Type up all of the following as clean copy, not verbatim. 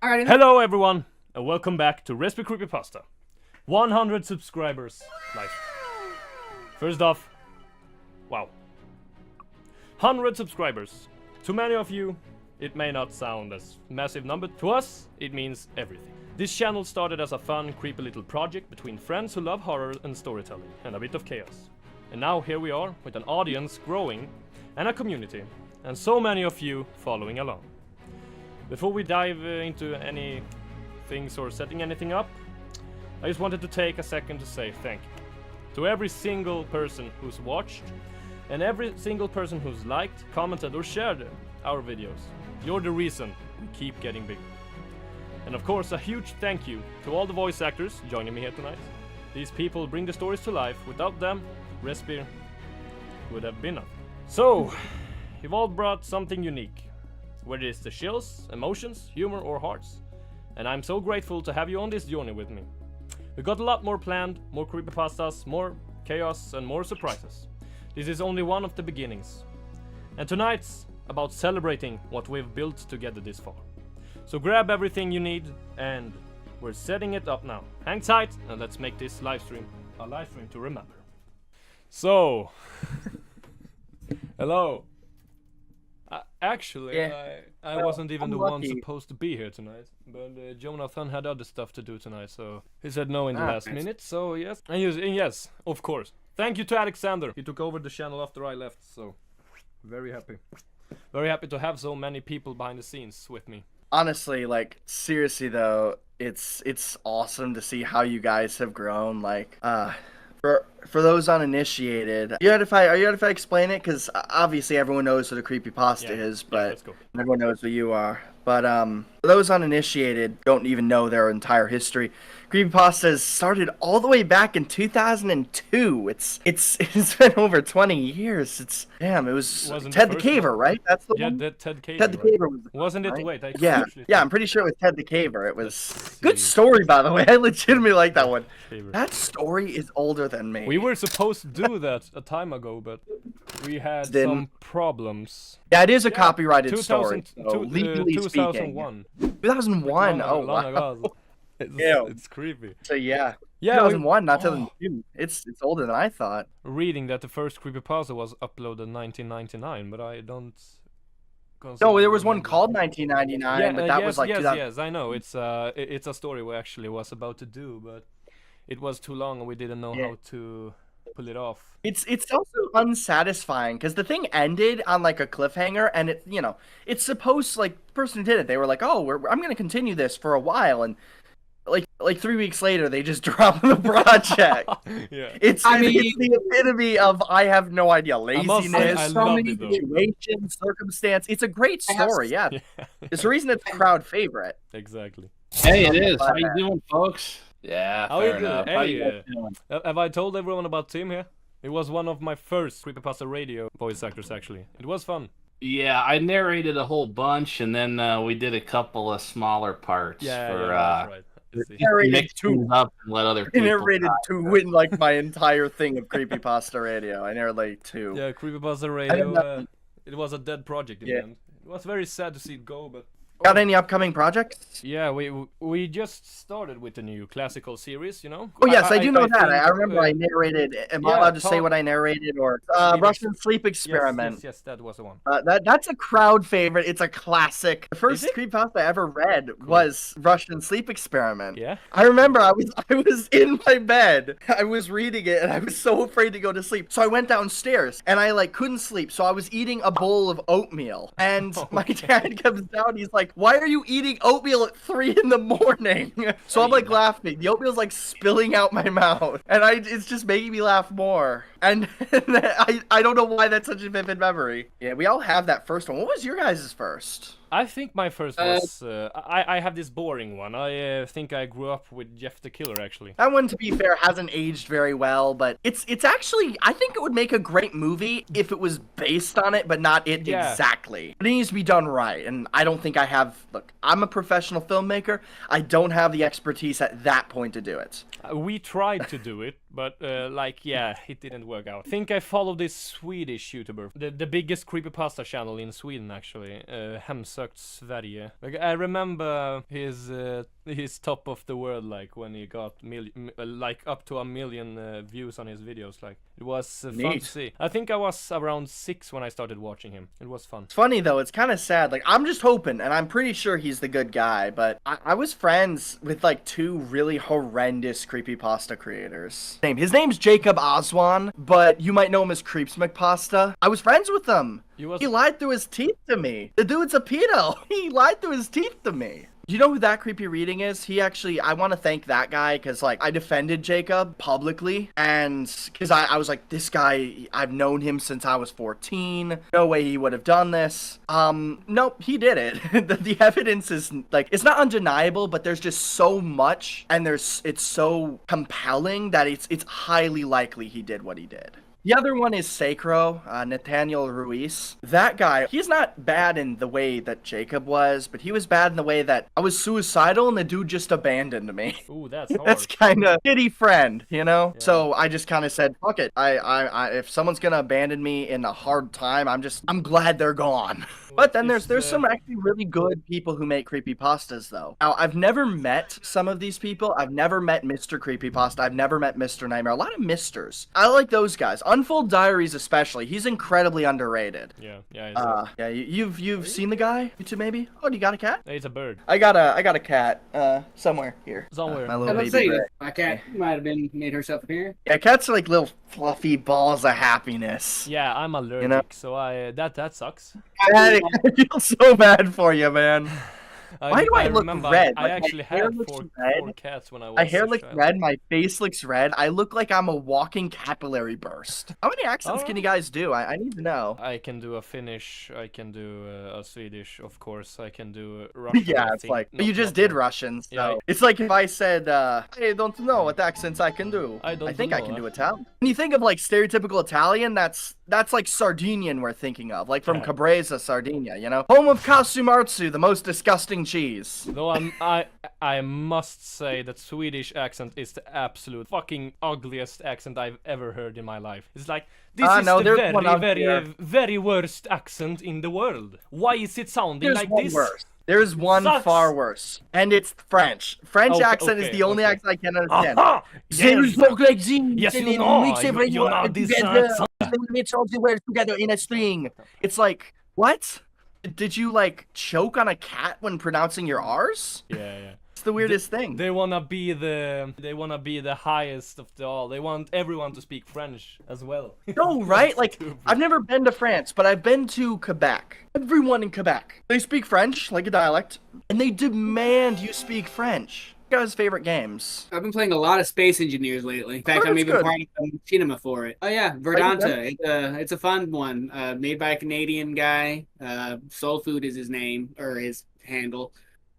Alrighty. Hello everyone, and welcome back to Rezbir Creepypasta. 100 subscribers live. First off, wow. 100 subscribers. To many of you, it may not sound as massive number. To us, it means everything. This channel started as a fun, creepy little project between friends who love horror and storytelling, and a bit of chaos. And now here we are, with an audience growing, and a community, and so many of you following along. Before we dive into any things or setting anything up, I just wanted to take a second to say thank you to every single person who's watched and every single person who's liked, commented or shared our videos. You're the reason we keep getting bigger. And of course a huge thank you to all the voice actors joining me here tonight. These people bring the stories to life. Without them, Rezbir would have been nothing. So, you've all brought something unique. Whether it's the chills, emotions, humor or hearts. And I'm so grateful to have you on this journey with me. We got a lot more planned, more creepypastas, more chaos and more surprises. This is only one of the beginnings. And tonight's about celebrating what we've built together this far. So grab everything you need and we're setting it up now. Hang tight and let's make this live stream a live stream to remember. So, hello. Actually, Yeah. I wasn't even the one lucky. supposed to be here tonight, but Jonathan had other stuff to do tonight, so he said no in the last nice. minute. So yes, and yes, of course. Thank you to Alexander. He took over the channel after I left, so very happy to have so many people behind the scenes with me. Honestly, like seriously though, it's awesome to see how you guys have grown. Like, for those uninitiated, are you out if I explain it? Because obviously everyone knows what a creepypasta is, but let's go. everyone knows who you are. But for those uninitiated, don't even know their entire history. Creepypastas started all the way back in 2002. It's been over 20 years. It was Wasn't Ted the the first Caver, one? right? That's the Yeah, one. that Ted Caver. Ted the right? Caver was the Wasn't it? right? Wait, I Yeah, actually yeah, think I'm pretty sure it was Ted the Caver. It was Let's good see. story, by the way. I legitimately like that one. Caver. That story is older than me. We were supposed to do that a time ago, but we had Didn't. some problems. Yeah, it is a copyrighted 2000 story. So two- legally speaking, 2001. 2001. Oh Long wow. ago. Ew. It's creepy. So yeah, Yeah, 2001, not oh. 2002. It's older than I thought. Reading that the first creepypasta was uploaded in 1999, but I don't. No, there was one remember. called 1999, Yeah, but that yes, was like yes, 2000. yes, I know. It's a story we actually was about to do, but it was too long and we didn't know Yeah. how to pull it off. It's also unsatisfying because the thing ended on like a cliffhanger, and it's supposed like the person who did it, they were like, oh, I'm gonna continue this for a while, and like 3 weeks later they just dropped the project. Yeah. It's the epitome of I have no idea must say, laziness, I so loved many it, though. situations, circumstance. It's a great story, yeah. Yeah, It's the reason it's a crowd favorite. exactly. Hey, it is. My How you bad. doing, folks? Yeah, How fair you doing? enough. How you Hey, guys doing? Have I told everyone about Tim here? It was one of my first Creepypasta radio voice actors, actually. It was fun. Yeah, I narrated a whole bunch, and then we did a couple of smaller parts Yeah, for that's right. I see. Narrated mix two. things up and let other I people. narrated two in like my entire thing of Creepypasta radio. I narrated two. Yeah, Creepypasta I radio. don't know. It was a dead project in Yeah. the end. It was very sad to see it go, but Got any upcoming projects? yeah, we just started with the new classical series, you know. Oh yes, I do know that. think, I remember I narrated. Am I yeah, allowed to say Tom- what I narrated or Sleep Russian Sleep Experiment? Yes, that was the one. That's a crowd favorite. It's a classic. The first Is it? creepypasta I ever read was Russian Sleep Experiment. Yeah. I remember I was in my bed. I was reading it and I was so afraid to go to sleep. So I went downstairs and I like couldn't sleep. So I was eating a bowl of oatmeal. And my dad comes down, he's like, "Why are you eating oatmeal at 3 in the morning?" So I'm like laughing. The oatmeal's like spilling out my mouth. And it's just making me laugh more. And I don't know why that's such a vivid memory. Yeah, we all have that first one. What was your guys' first? I think my first was I have this boring one. I think I grew up with Jeff the Killer actually. That one, to be fair, hasn't aged very well, but it's actually, I think it would make a great movie if it was based on it, but not it Yeah. exactly. But it needs to be done right, and I don't think I have, look, I'm a professional filmmaker, I don't have the expertise at that point to do it. We tried to do it, but yeah, it didn't work out. I think I followed this Swedish YouTuber, the biggest creepypasta channel in Sweden actually, Hemsa sökt Sverige. Like, I remember his top of the world, like when he got like up to 1 million views on his videos. Like it was fun Neat. to see. I think I was around 6 when I started watching him. It was fun. It's funny though, it's kind of sad. Like I'm just hoping, and I'm pretty sure he's the good guy, but I was friends with like 2 really horrendous creepypasta creators. His name's Jacob Oswan, but you might know him as Creepypasta. I was friends with him. He lied through his teeth to me. The dude's a pedo. He lied through his teeth to me. Do you know who that creepy reading is? I want to thank that guy because, like, I defended Jacob publicly. And because I was like, this guy, I've known him since I was 14. No way he would have done this. Nope, he did it. The evidence is, like, it's not undeniable, but there's just so much. And it's so compelling that it's highly likely he did what he did. The other one is Sacro, Nathaniel Ruiz. That guy, he's not bad in the way that Jacob was, but he was bad in the way that I was suicidal and the dude just abandoned me. Ooh, that's hard. That's kind of shitty friend, you know? Yeah. So I just kind of said, fuck it. I if someone's gonna abandon me in a hard time, I'm glad they're gone. But then there's some actually really good people who make creepypastas, though. Now, I've never met some of these people. I've never met Mr. Creepypasta. I've never met Mr. Nightmare. A lot of misters. I like those guys. Unfold Diaries especially. He's incredibly underrated. Yeah. You've seen the guy? You two maybe? Oh, do you got a cat? It's a bird. I got a cat. Somewhere here. Somewhere. My I little was baby. saying, Ray. my cat might have been made herself appear. Yeah, cats are like little fluffy balls of happiness. Yeah, I'm allergic, know? so that sucks. I feel so bad for you, man. Why do I look remember red? I Like, my actually hair had looks four red. cats when I was My hair a looks child. red, my face looks red. I look like I'm a walking capillary burst. How many accents can you guys do? I need to know. I can do a Finnish, I can do a Swedish, of course, I can do Russian. Yeah, I it's think. like, Not- you just not did that. Russian, so. Yeah. It's like if I said, I don't know what accents I can do. I don't think I know, can huh? do Italian. When you think of like stereotypical Italian, that's like Sardinian we're thinking of. Like from Yeah. Cabreza, Sardinia, you know? Home of Kasumarzu, the most disgusting cheese. Though I must say that Swedish accent is the absolute fucking ugliest accent I've ever heard in my life. It's like, this is no, the there's one out there. very worst accent in the world. Why is it sounding There's like one this? worse. There's one Sucks. far worse. And it's French. French Okay, accent is the only okay. accent I can understand. Aha! They Yes. talk like this. Yes, and you they know, mix you every know word this together. accent. They mix all the words together in a string. It's like, what? Did you like choke on a cat when pronouncing your R's? Yeah. It's the weirdest thing. They wanna be the highest of the all. They want everyone to speak French as well. No, right? Like, Stupid. I've never been to France, but I've been to Quebec. Everyone in Quebec, they speak French, like a dialect, and they demand you speak French. You guys' favorite games? I've been playing a lot of Space Engineers lately. In fact, Oh, I'm that's even good. part of the cinema for it. Oh yeah, that? Verdanta. It's a fun one. Made by a Canadian guy. Soul Food is his name or his handle.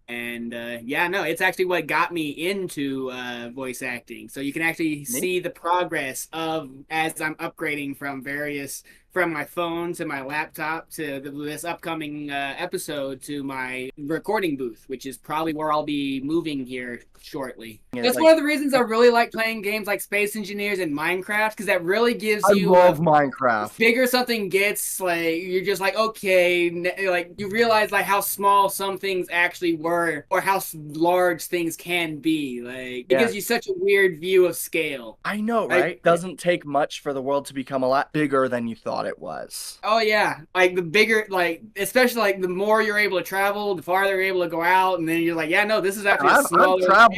And it's actually what got me into voice acting. So you can actually see the progress of as I'm upgrading from my phone to my laptop to this upcoming episode to my recording booth, which is probably where I'll be moving here shortly. That's one of the reasons I really like playing games like Space Engineers and Minecraft, because that really gives I you love Minecraft. bigger something gets, like you're just like, okay, like you realize like how small some things actually were or how large things can be. Like it gives you such a weird view of scale. I know, Like- right? Doesn't take much for the world to become a lot bigger than you thought it was. Oh yeah, like the bigger, like especially like the more you're able to travel, the farther you're able to go out, and then you're like, yeah, no, this is actually a smaller.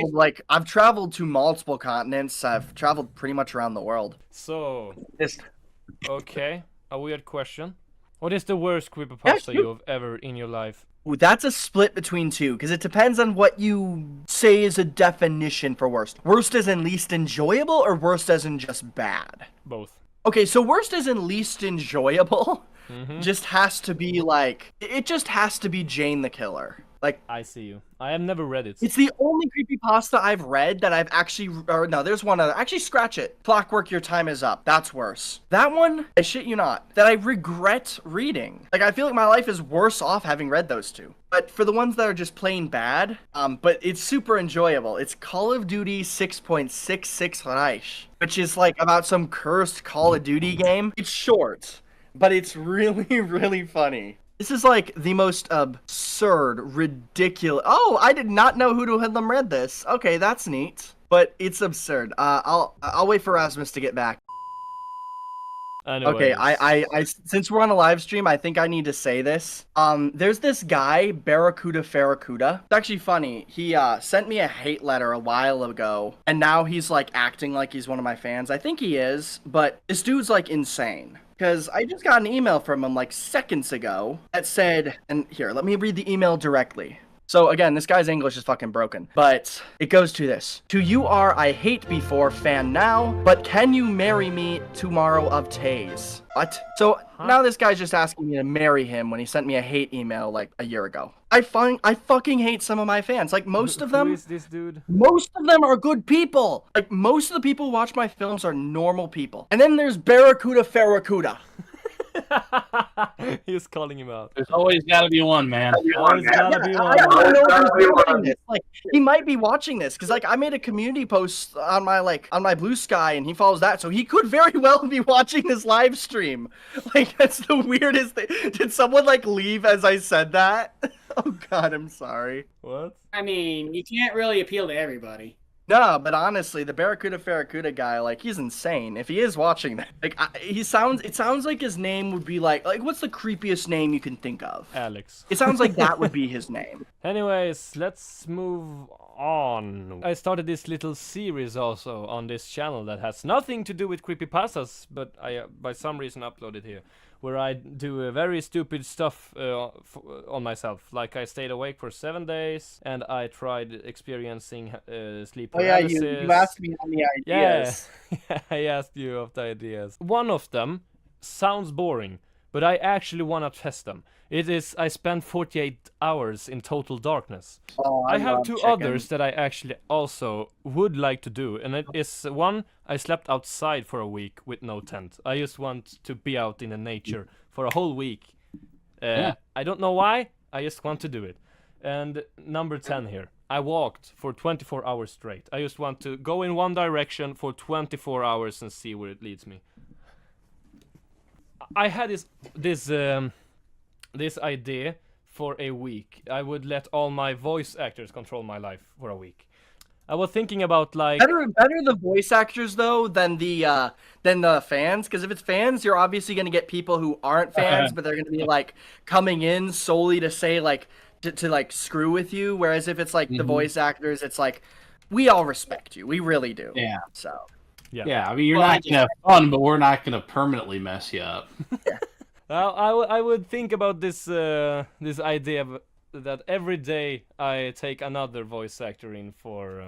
I've traveled to multiple continents. I've traveled pretty much around the world. So, Just okay, a weird question. What is the worst Yeah, creepypasta shoot. you've ever in your life? Ooh, that's a split between two, because it depends on what you say is a definition for worst. Worst as in least enjoyable, or worst as in just bad? Both. Okay, so worst as in least enjoyable Mm-hmm. just has to be like, it just has to be Jane the Killer. Like, I see you. I have never read it. it's the only creepypasta I've read that I've actually, or no, there's one other. Actually, scratch it. Clockwork, Your Time Is Up. That's worse. That one, I shit you not, that I regret reading. Like, I feel like my life is worse off having read those two. But for the ones that are just plain bad, but it's super enjoyable. It's Call of Duty 6.66 Reich, which is like about some cursed Call of Duty game. It's short, but it's really, really funny. This is like the most absurd, ridiculous. Oh, I did not know who to have them read this. Okay, that's neat, but it's absurd. I'll wait for Rasmus to get back. Anyways. Okay, I since we're on a live stream, I think I need to say this. There's this guy, Barracuda Farracuda. It's actually funny. He sent me a hate letter a while ago, and now he's like acting like he's one of my fans. I think he is, but this dude's like insane. Because I just got an email from him like seconds ago that said, and here, let me read the email directly. So again, this guy's English is fucking broken, but it goes to this. To you are I hate before fan now, but can you marry me tomorrow of Tays? What? So now this guy's just asking me to marry him when he sent me a hate email like a year ago. I fucking hate some of my fans. Like most of them. Who is this dude? Most of them are good people. Like most of the people who watch my films are normal people. And then there's Barracuda Farracuda. He's calling him out. There's always got to be one, man. Always gotta be I one. don't know if he's watching this. Like he might be watching this because like I made a community post on my Blue Sky and he follows that, so he could very well be watching this live stream. Like that's the weirdest thing. Did someone like leave as I said that? Oh God, I'm sorry. What? I mean, you can't really appeal to everybody. No, but honestly, the Barracuda Farracuda guy, like, he's insane. If he is watching that, like, it sounds like his name would be like, what's the creepiest name you can think of? Alex. It sounds like that would be his name. Anyways, let's move on. I started this little series also on this channel that has nothing to do with creepypastas, but I, by some reason, uploaded here. Where I do very stupid stuff on myself. Like I stayed awake for 7 days, and I tried experiencing sleep paralysis. Oh yeah, you asked me on the ideas. Yeah, I asked you of the ideas. One of them sounds boring, but I actually want to test them. It is, I spent 48 hours in total darkness. Oh, I have love 2 chicken. others that I actually also would like to do, and it is one, I slept outside for a week with no tent. I just want to be out in the nature for a whole week. I don't know why, I just want to do it. And number 10 here, I walked for 24 hours straight. I just want to go in one direction for 24 hours and see where it leads me. I had this idea for a week. I would let all my voice actors control my life for a week. I was thinking about like Better the voice actors though than the fans, because if it's fans, you're obviously gonna get people who aren't fans, but they're gonna be like coming in solely to say like to like screw with you. Whereas if it's like the voice actors, it's like we all respect you, we really do. Yeah. So. Yeah, I mean, you're not gonna have fun, but we're not gonna permanently mess you up. I would think about this this idea of, that every day I take another voice actor in for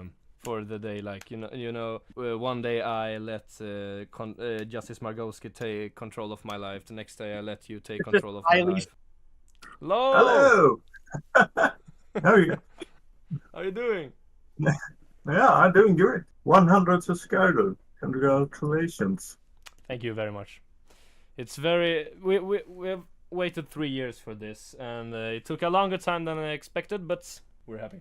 the day. Like one day I let Justice Margowski take control of my life. The next day I let you take control of my life. Hello. How are you? How are you doing? Yeah, I'm doing good. 100 subscribers. Congratulations. Thank you very much. It's very we've waited 3 years for this, and it took a longer time than I expected, but we're happy.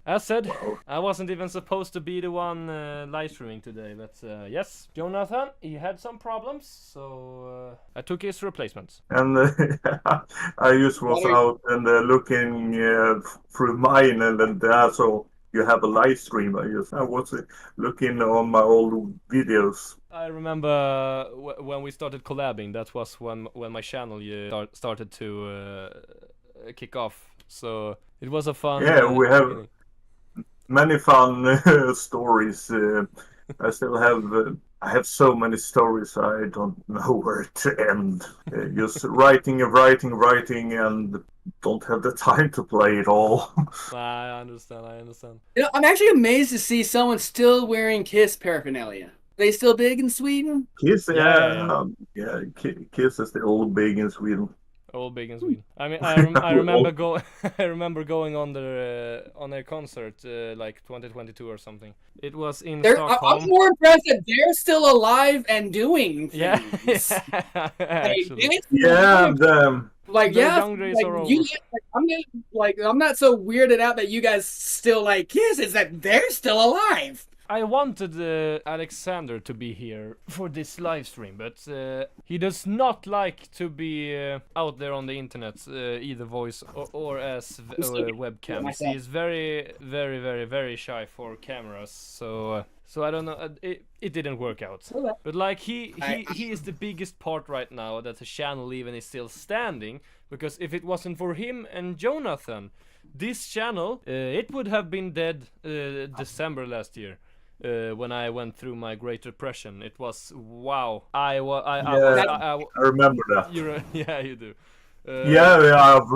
As said, I wasn't even supposed to be the one live streaming today, but yes, Jonathan, he had some problems, so I took his replacement. And I just was out and looking through mine, and then I saw you have a live stream. I was looking on my old videos. I remember when we started collabing. That was when my channel started to kick off. So it was a fun. Yeah, we have many fun stories. I still have. I have so many stories. I don't know where to end. Just writing, and don't have the time to play it all. I understand. You know, I'm actually amazed to see someone still wearing Kiss paraphernalia. Are they still big in Sweden? Kiss, Kiss is still big in Sweden. All big in Sweden. I mean, I remember I remember going on their concert like 2022 or something. It was in Stockholm. I'm more impressed that they're still alive and doing things. Yeah, actually. Like, the yeah, young days are over. I'm not so weirded out that you guys still like Kiss. Is that they're still alive? I wanted Alexander to be here for this live stream, but he does not like to be out there on the internet, either voice or as webcams. He is very, very, very, very shy for cameras, so I don't know. It didn't work out. But like he is the biggest part right now that the channel even is still standing, because if it wasn't for him and Jonathan, this channel it would have been dead December last year. When I went through my Great Depression, it was wow. I remember that. Yeah, you do. I've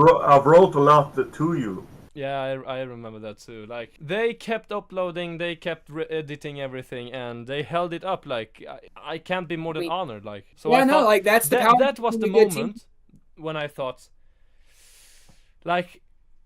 wrote a lot to you. Yeah, I remember that too. Like they kept uploading, they kept editing everything, and they held it up. Like I can't be more than honored. Like so. Yeah, I thought, like that's that was the moment when I thought, like,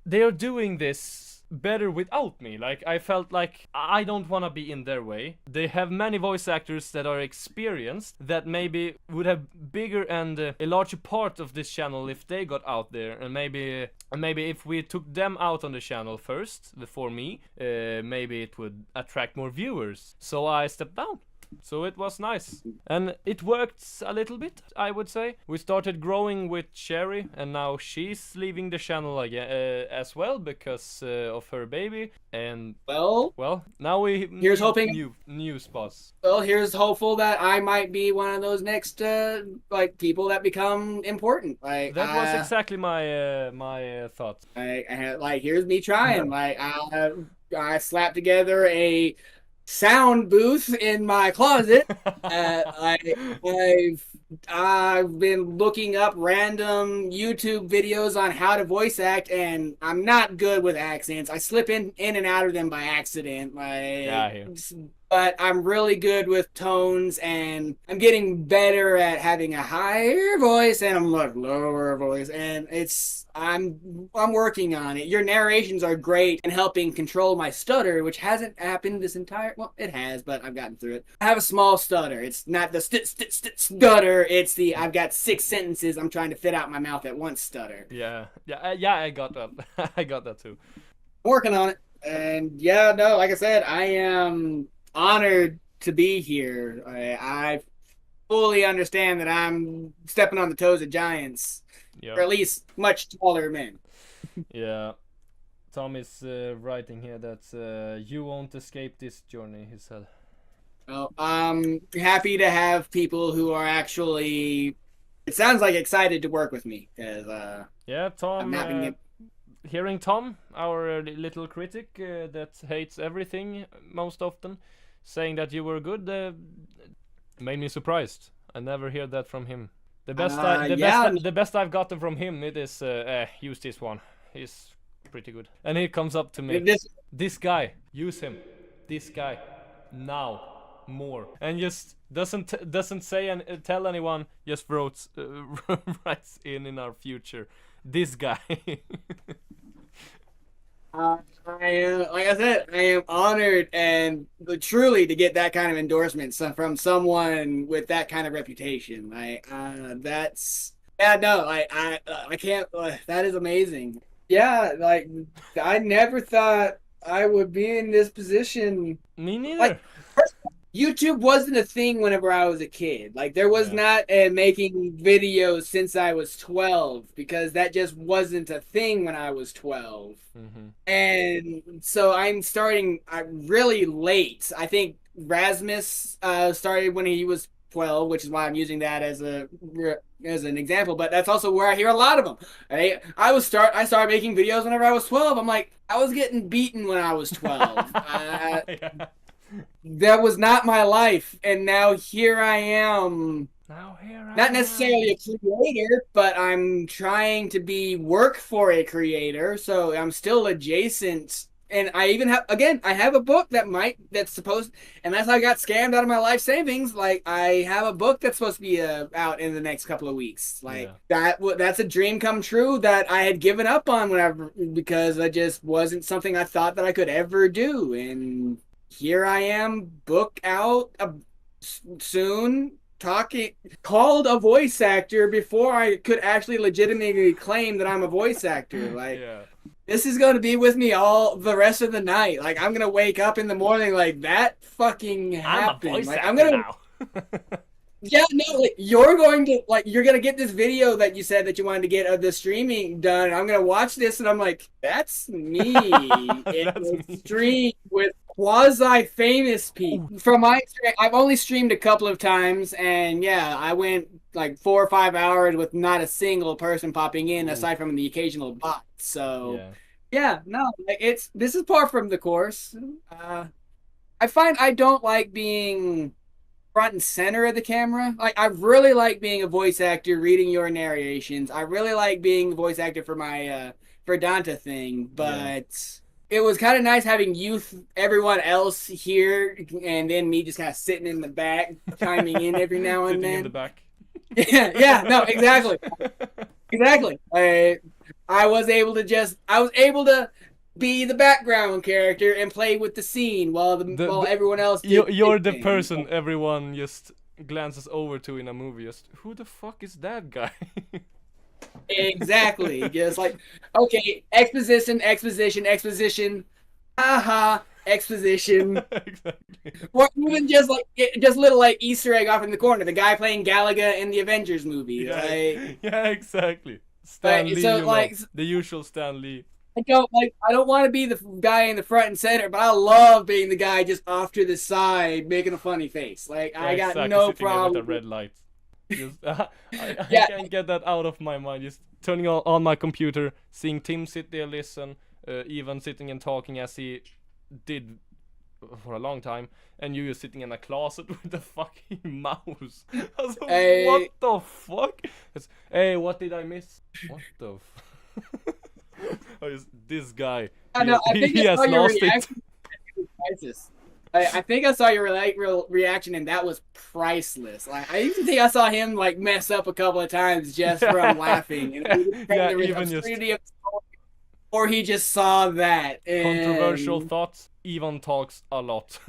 they are doing this better without me. Like I felt like I don't want to be in their way. They have many voice actors that are experienced that maybe would have bigger and a larger part of this channel if they got out there, and maybe if we took them out on the channel first before me, maybe it would attract more viewers. So I stepped down. So it was nice, and it worked a little bit, I would say. We started growing with Sherry, and now she's leaving the channel again as well because of her baby. And well, now we here's hoping new spots. Well, here's hopeful that I might be one of those next like people that become important. Like that was exactly my my thought. I had, like, here's me trying. Like I slapped together a sound booth in my closet. I've been looking up random YouTube videos on how to voice act, and I'm not good with accents. I slip in and out of them by accident. But I'm really good with tones, and I'm getting better at having a higher voice and a much lower voice, and I'm working on it. Your narrations are great in helping control my stutter, which hasn't happened this entire, well, it has, but I've gotten through it. I have a small stutter. It's not the stutter, it's the I've got 6 sentences I'm trying to fit out my mouth at once stutter. Yeah, I got that. I got that too. Working on it. And yeah, no, like I said, I am honored to be here. I fully understand that I'm stepping on the toes of giants, or at least much taller men. Yeah, Tom is writing here that you won't escape this journey, he said. Well, I'm happy to have people who are actually, it sounds like, excited to work with me, because yeah, Tom, hearing Tom, our little critic that hates everything most often, saying that you were good, made me surprised. I never hear that from him. The best I've gotten from him, it is use this one. He's pretty good. And he comes up to me. This guy, use him. This guy, now, more. And just doesn't say and tell anyone. Just writes in our future. This guy. Like I said, I am honored and truly to get that kind of endorsement from someone with that kind of reputation. I can't. That is amazing. Yeah, like I never thought I would be in this position. Me neither. Like, YouTube wasn't a thing whenever I was a kid. Like, there was not making videos since I was 12, because that just wasn't a thing when I was 12. Mm-hmm. And so I'm starting really late. I think Rasmus started when he was 12, which is why I'm using that as an example. But that's also where I hear a lot of them. Right? I started making videos whenever I was 12. I'm like, I was getting beaten when I was 12. That was not my life, and now here I am. Not necessarily a creator, but I'm trying to work for a creator, so I'm still adjacent. And I even have a book that's supposed, unless I got scammed out of my life savings, like I have a book that's supposed to be out in the next couple of weeks. Like that's a dream come true that I had given up on because it just wasn't something I thought that I could ever do. And here I am, book out soon, called a voice actor before I could actually legitimately claim that I'm a voice actor. Like, this is gonna be with me all the rest of the night. Like I'm gonna wake up in the morning like that fucking I'm a happened. voice Like actor I'm gonna now. Yeah, no, like you're gonna get this video that you said that you wanted to get of the streaming done. And I'm gonna watch this and I'm like, that's me. It That's was me. streamed with quasi-famous people. From my experience, I've only streamed a couple of times, and yeah, I went like 4 or 5 hours with not a single person popping in, aside from the occasional bot. So yeah, no, like this is par from the course. I find I don't like being front and center of the camera. Like I really like being a voice actor, reading your narrations. I really like being the voice actor for my for Danta thing, but it was kind of nice having everyone else here, and then me just kind of sitting in the back, chiming in every now and Sitting then. in the back. Yeah, no, exactly. I was able to be the background character and play with the scene while everyone else did You're big the things. person everyone just glances over to in a movie. Just, who the fuck is that guy? Exactly. Just like, okay, exposition, aha, exposition. Exactly. Or even just little like Easter egg off in the corner. The guy playing Galaga in the Avengers movie. Yeah, Like, yeah, exactly. Stan Lee, so, you know, like, the usual Stan Lee. I don't want to be the guy in the front and center, but I love being the guy just off to the side making a funny face. Like Yeah, I got exactly, no sitting there problem. with a red light. Just, I Yeah. can't get that out of my mind. Just turning on my computer, seeing Tim sit there, listen, even sitting and talking as he did for a long time, and you just sitting in a closet with a fucking mouse. I was like, Hey. what the fuck? Hey, what did I miss? What the this guy. I know. I think he I has saw your lost it. reaction. Priceless. I think I saw your real reaction, and that was priceless. Like I even think I saw him like mess up a couple of times just from laughing. And Yeah, the even just absurdity of the story, or he just saw that. And controversial thoughts. Ivan talks a lot.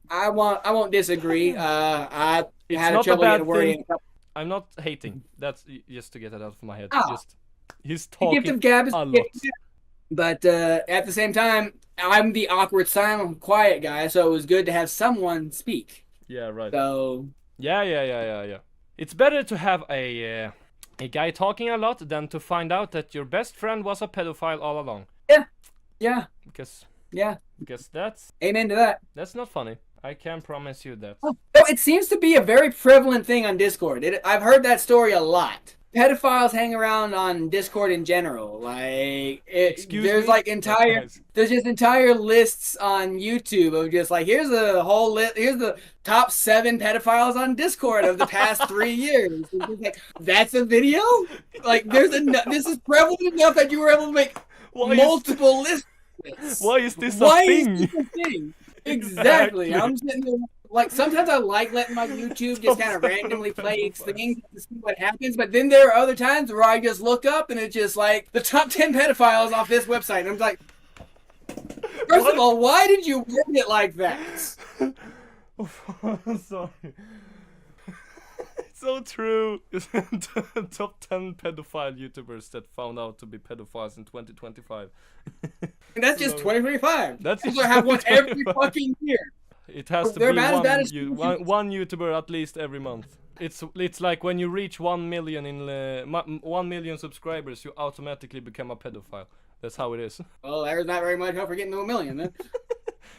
I won't disagree. I It's had not a trouble bad getting a word thing. in. I'm not hating. That's just to get that out of my head. Ah. Just he's The gift talking of gab is a the lot. gift of gab. But at the same time, I'm the awkward, silent, quiet guy, so it was good to have someone speak. Yeah, right. So Yeah. It's better to have a guy talking a lot than to find out that your best friend was a pedophile all along. yeah, Because that's amen to that. not funny. I can promise you that. Oh, no, it seems to be a very prevalent thing on Discord. I've heard that story a lot. Pedophiles hang around on Discord in general. Like, there's me? like there's just entire lists on YouTube of just like, here's a whole list. Here's the top 7 pedophiles on Discord of the past 3 years. It's just like, that's a video. Like, this is prevalent enough that you were able to make multiple lists. Why is this Why a thing? is this a thing? Exactly. I'm sitting there. Like, sometimes I like letting my YouTube just kind of randomly play things to see what happens, but then there are other times where I just look up and it's just like the top 10 pedophiles off this website. And I'm like, first of all, why did you word it like that? Sorry. It's so true. Top 10 pedophile YouTubers that found out to be pedophiles in 2025. And that's just 2025. That's I have one every fucking year. It has to They're be bad as bad as one YouTuber at least every month. It's like when you reach 1 million 1 million subscribers, you automatically become a pedophile. That's how it is. Well, there's not very much hope for getting to 1 million then.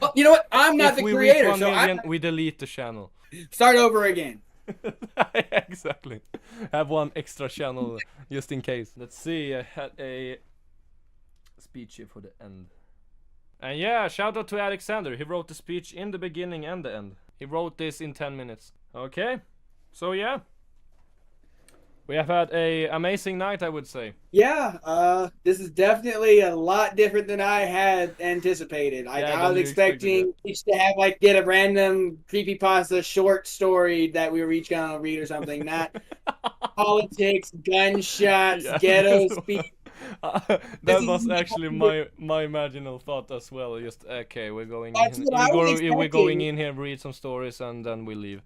Well, you know what? I'm not if the we creator, reach 1 so million, we delete the channel. start over again. Exactly. Have one extra channel just in case. Let's see. I had a speech here for the end. And yeah, shout out to Alexander. He wrote the speech in the beginning and the end. He wrote this in 10 minutes. Okay. So yeah. We have had a amazing night, I would say. Yeah, this is definitely a lot different than I had anticipated. I Yeah, was than you expecting each to have get a random creepypasta short story that we were each gonna read or something. Not politics, gunshots, Yeah. ghetto speech. That was actually my marginal thought as well. Just okay, we're going That's in, what I was we're going expecting. in here, read some stories, and then we leave.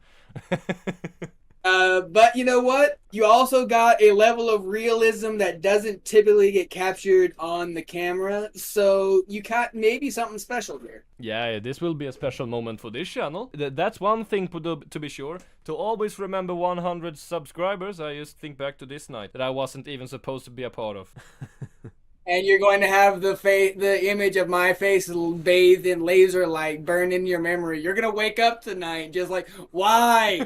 But you know what? You also got a level of realism that doesn't typically get captured on the camera, so you got maybe something special here. Yeah, this will be a special moment for this channel. That's one thing to be sure. To always remember 100 subscribers, I just think back to this night that I wasn't even supposed to be a part of. And you're going to have the image of my face bathed in laser light burned in your memory. You're gonna wake up tonight just like, why?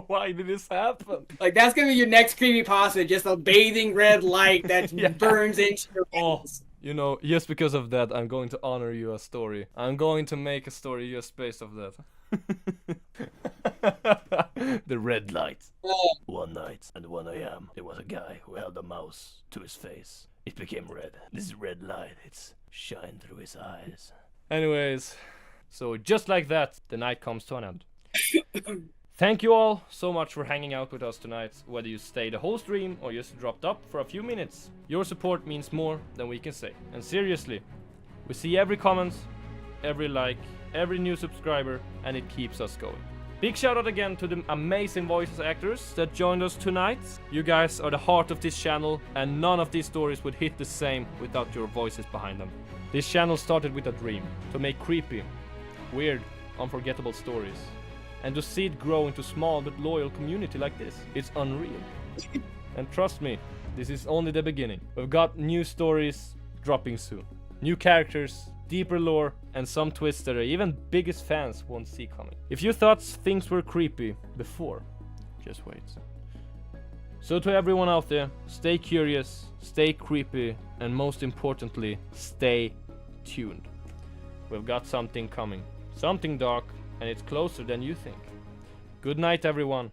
Why did this happen? Like that's gonna be your next creepypasta, just a bathing red light that Yeah. burns into your face. You know, just because of that, I'm going to honor you a story. I'm going to make a story just based off that. The red light. One night at 1 a.m. there was a guy who held a mouse to his face. It became red. This red light, it's shine through his eyes. Anyways, so just like that, the night comes to an end. Thank you all so much for hanging out with us tonight, whether you stayed the whole stream or just dropped up for a few minutes. Your support means more than we can say. And seriously, we see every comment, every like, every new subscriber, and it keeps us going. Big shout out again to the amazing voice actors that joined us tonight. You guys are the heart of this channel, and none of these stories would hit the same without your voices behind them. This channel started with a dream, to make creepy, weird, unforgettable stories. And to see it grow into small but loyal community like this, it's unreal. And trust me, this is only the beginning. We've got new stories dropping soon. New characters, deeper lore, and some twists that even biggest fans won't see coming. If you thought things were creepy before, just wait. So to everyone out there, stay curious, stay creepy, and most importantly, stay tuned. We've got something coming. Something dark, and it's closer than you think. Good night, everyone.